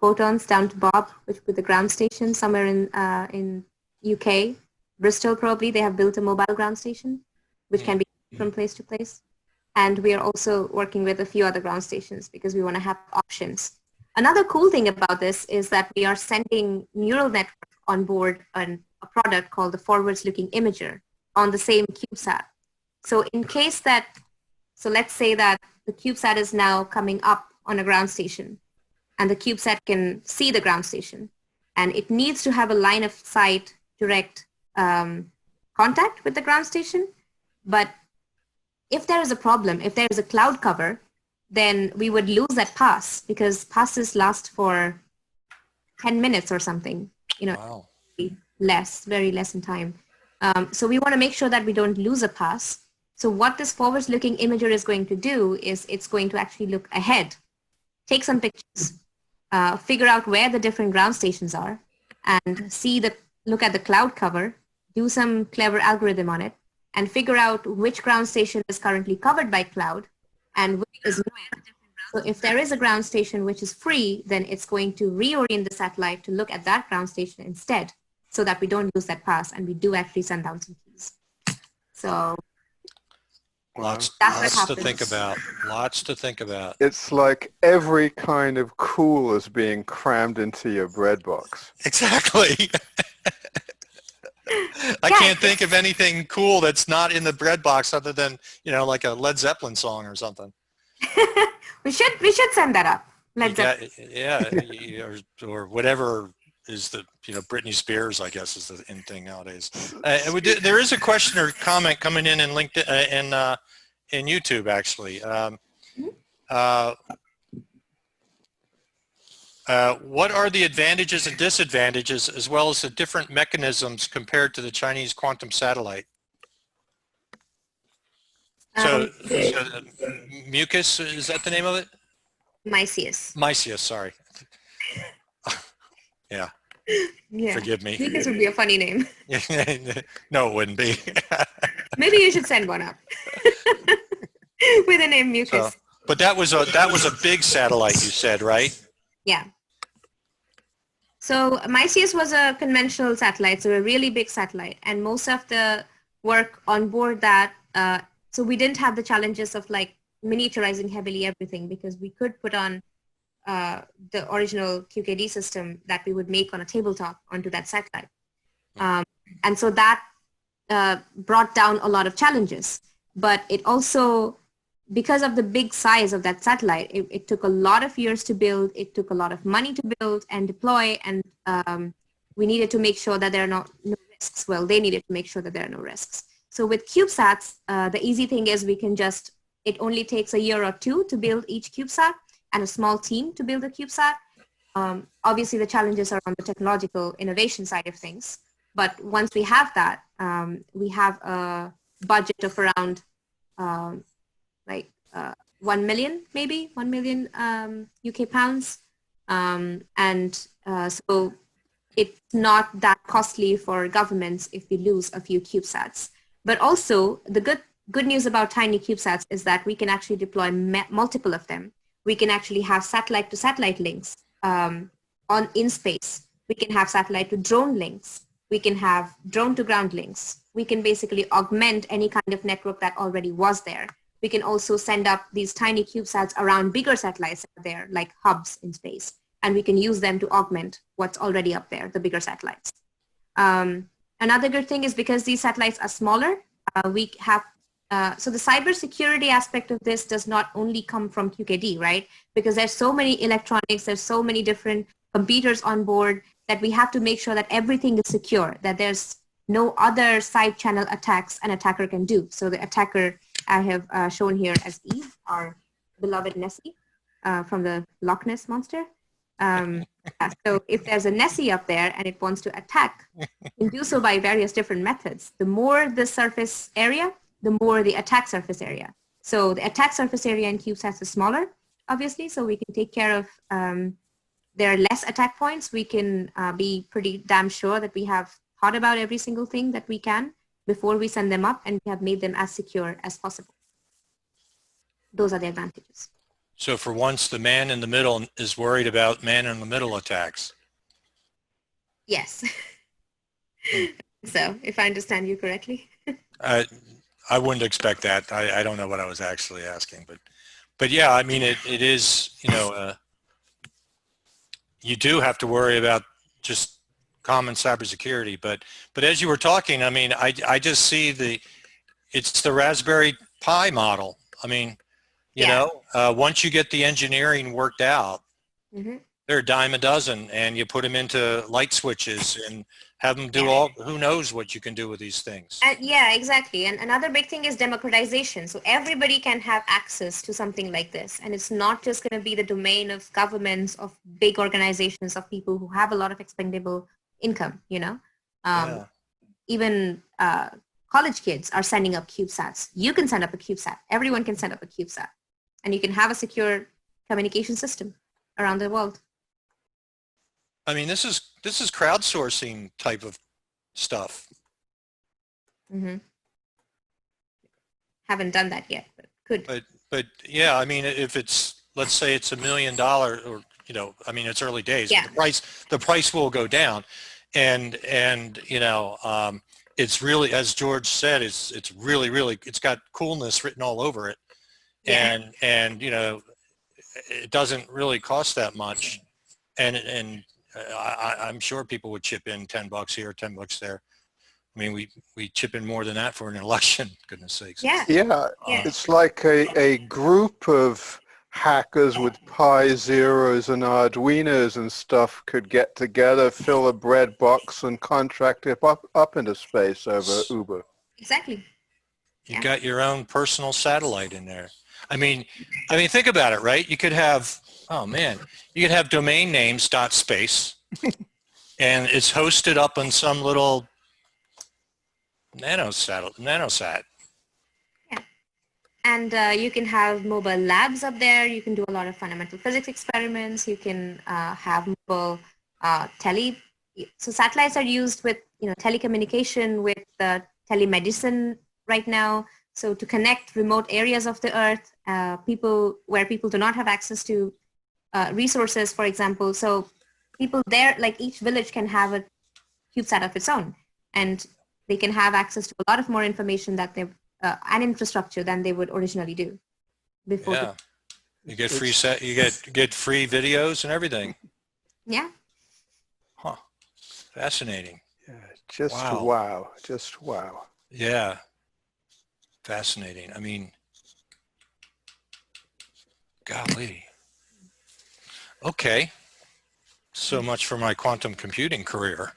photons down to Bob, which with the ground station somewhere in UK, Bristol probably. They have built a mobile ground station, which can be from place to place. And we are also working with a few other ground stations because we want to have options. Another cool thing about this is that we are sending neural network on board a product called the ForwardLooking Imager on the same CubeSat. So in case that, so let's say that the CubeSat is now coming up on a ground station and the CubeSat can see the ground station and it needs to have a line of sight direct contact with the ground station. But if there is a problem, if there is a cloud cover, then we would lose that pass because passes last for 10 minutes or something, you know, Wow. Very less in time. So we want to make sure that we don't lose a pass. So what this forward-looking imager is going to do is it's going to actually look ahead, take some pictures, figure out where the different ground stations are, and look at the cloud cover, do some clever algorithm on it, and figure out which ground station is currently covered by cloud and which is not. So if there is a ground station which is free, then it's going to reorient the satellite to look at that ground station instead so that we don't lose that pass and we do actually send down some keys. So Lots to think about. Lots to think about. It's like every kind of cool is being crammed into your bread box. Exactly. I can't think of anything cool that's not in the bread box other than, you know, like a Led Zeppelin song or something. we should send that up. Led Zeppelin. Yeah, or whatever is the, you know, Britney Spears, I guess, is the in thing nowadays. There is a question or comment coming in LinkedIn in YouTube actually. What are the advantages and disadvantages as well as the different mechanisms compared to the Chinese quantum satellite? So Mucus, is that the name of it? Mycius. Mycius, sorry. Yeah. Yeah. Forgive me. Mucus would be a funny name. No, it wouldn't be. Maybe you should send one up with the name Mucus. But that was a big satellite, you said, right? Yeah. So Mycius was a conventional satellite, so a really big satellite, and most of the work on board that, so we didn't have the challenges of like miniaturizing heavily everything because we could put on the original QKD system that we would make on a tabletop onto that satellite. And so that brought down a lot of challenges, but it also because of the big size of that satellite, it took a lot of years to build, it took a lot of money to build and deploy, and we needed to make sure that there are no risks. Well, they needed to make sure that there are no risks. So with CubeSats, the easy thing is we can just, it only takes a year or two to build each CubeSat and a small team to build a CubeSat. Obviously, the challenges are on the technological innovation side of things. But once we have that, we have a budget of around 1 million, maybe 1 million UK pounds. So it's not that costly for governments if we lose a few CubeSats. But also the good news about tiny CubeSats is that we can actually deploy multiple of them. We can actually have satellite to satellite links in space. We can have satellite to drone links. We can have drone to ground links. We can basically augment any kind of network that already was there. We can also send up these tiny CubeSats around bigger satellites that are there, like hubs in space, and we can use them to augment what's already up there, the bigger satellites. Another good thing is because these satellites are smaller, we have, so the cybersecurity aspect of this does not only come from QKD, right? Because there's so many electronics, there's so many different computers on board that we have to make sure that everything is secure, that there's no other side channel attacks an attacker can do. So the attacker I have shown here as Eve, our beloved Nessie from the Loch Ness monster. So if there's a Nessie up there and it wants to attack, it can do so by various different methods. The more the surface area, the more the attack surface area. So the attack surface area in CubeSats is smaller, obviously, so we can take care of, there are less attack points. We can be pretty damn sure that we have thought about every single thing that we can before we send them up, and we have made them as secure as possible. Those are the advantages. So for once, the man in the middle is worried about man in the middle attacks. Yes. So, if I understand you correctly. I wouldn't expect that. I don't know what I was actually asking, but yeah, I mean, it is, you know, you do have to worry about just common cybersecurity, but as you were talking, I mean, I just see it's the Raspberry Pi model. I mean, you know, once you get the engineering worked out, they're a dime a dozen, and you put them into light switches and have them do who knows what you can do with these things. Yeah, exactly. And another big thing is democratization. So everybody can have access to something like this. And it's not just going to be the domain of governments, of big organizations, of people who have a lot of expendable income, you know. Even college kids are sending up CubeSats. You can send up a CubeSat. Everyone can send up a CubeSat. And you can have a secure communication system around the world. I mean, this is crowdsourcing type of stuff. Haven't done that yet, but could. But yeah, I mean, if it's, let's say it's $1 million, or, you know, I mean, it's early days. Yeah. The price will go down, and you know, it's really, as George said, it's really, it's got coolness written all over it. Yeah. And you know, it doesn't really cost that much, and I'm sure people would chip in $10 here, $10 there. I mean, we chip in more than that for an election, goodness sakes. Yeah. It's like a group of hackers with Pi Zeros and Arduinos and stuff could get together, fill a bread box, and contract it up into space over Uber. Exactly. You got your own personal satellite in there. I mean, think about it, right? You could have, oh man, you could have domain names .space, and it's hosted up on some little nanosat. Yeah. And you can have mobile labs up there. You can do a lot of fundamental physics experiments. You can have mobile so satellites are used with, you know, telecommunication, with telemedicine right now. So to connect remote areas of the Earth, where people do not have access to resources, for example. So people there, like each village can have a CubeSat of its own, and they can have access to a lot of more information that they and infrastructure than they would originally do before. Yeah, you get free you get free videos and everything. Yeah. Huh. Fascinating. Yeah. Just wow. Just wow. Yeah. Fascinating. I mean, golly. Okay. So much for my quantum computing career.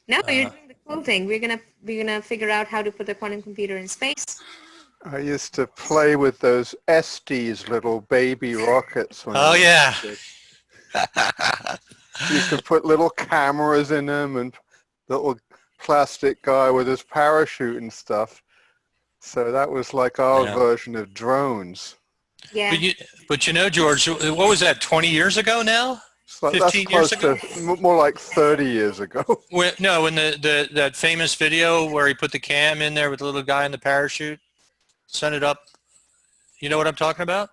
No, you're doing the cool thing. We're gonna figure out how to put the quantum computer in space. I used to play with those Estes little baby rockets. When Oh, yeah. You could put little cameras in them and little plastic guy with his parachute and stuff. So that was like our version of drones. Yeah. But you know, George, what was that, 20 years ago now? So 15 years ago? More like 30 years ago. When that famous video where he put the cam in there with the little guy in the parachute, sent it up. You know what I'm talking about?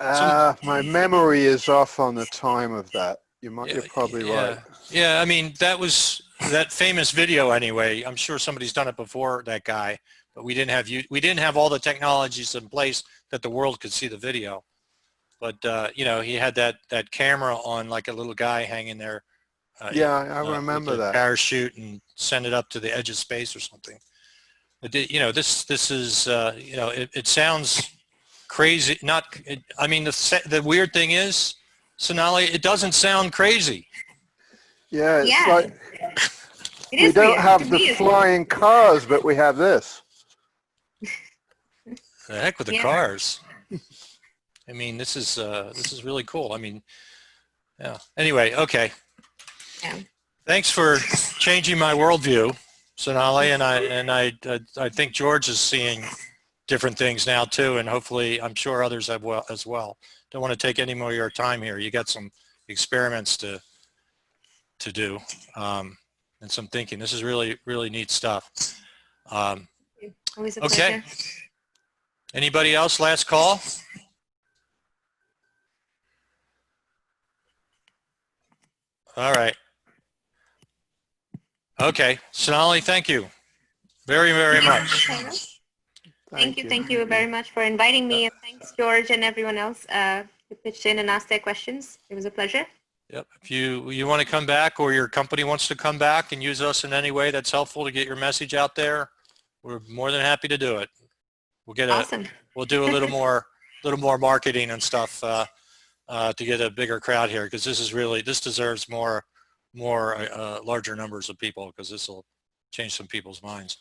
My memory is off on the time of that. You're probably right. Yeah, I mean, that famous video anyway. I'm sure somebody's done it before, that guy, but we didn't have all the technologies in place that the world could see the video. But you know, he had that camera on, like a little guy hanging there. I remember with a that parachute, and send it up to the edge of space or something. But you know, this is you know, it sounds crazy. I mean, the weird thing is, Sonali, it doesn't sound crazy. Yeah, it's like we don't have the flying cars, but we have this. The heck with the cars. I mean, this is really cool. I mean, yeah. Anyway, okay. Yeah. Thanks for changing my worldview, Sonali, and I think George is seeing different things now too, and hopefully, I'm sure others have as well. Don't want to take any more of your time here. You got some experiments to do, and some thinking. This is really, really neat stuff. Always a okay. pleasure. Anybody else? Last call. All right. Okay. Sonali, thank you very, very much. Thank you very much for inviting me, and thanks George and everyone else who pitched in and asked their questions. It was a pleasure. Yep. If you want to come back, or your company wants to come back and use us in any way that's helpful to get your message out there, we're more than happy to do it. We'll do a little more marketing and stuff to get a bigger crowd here, because this deserves more larger numbers of people, because this will change some people's minds.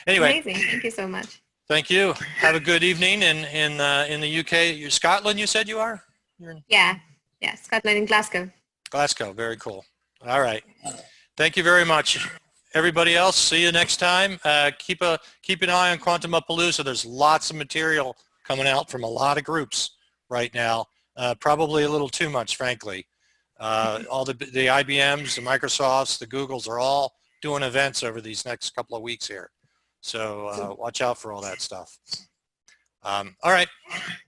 Anyway, amazing. Thank you so much. Thank you. Have a good evening in the UK. Scotland, you said you are? Yeah, Scotland and Glasgow. Glasgow, very cool. All right. Thank you very much. Everybody else, see you next time. Keep an eye on Quantum-Appaloosa. There's lots of material coming out from a lot of groups right now. Probably a little too much, frankly. All the IBMs, the Microsofts, the Googles are all doing events over these next couple of weeks here. So watch out for all that stuff. All right.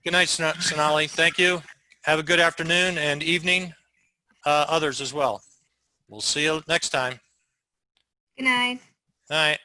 Good night, Sonali. Thank you. Have a good afternoon and evening, others as well. We'll see you next time. Good night. All right.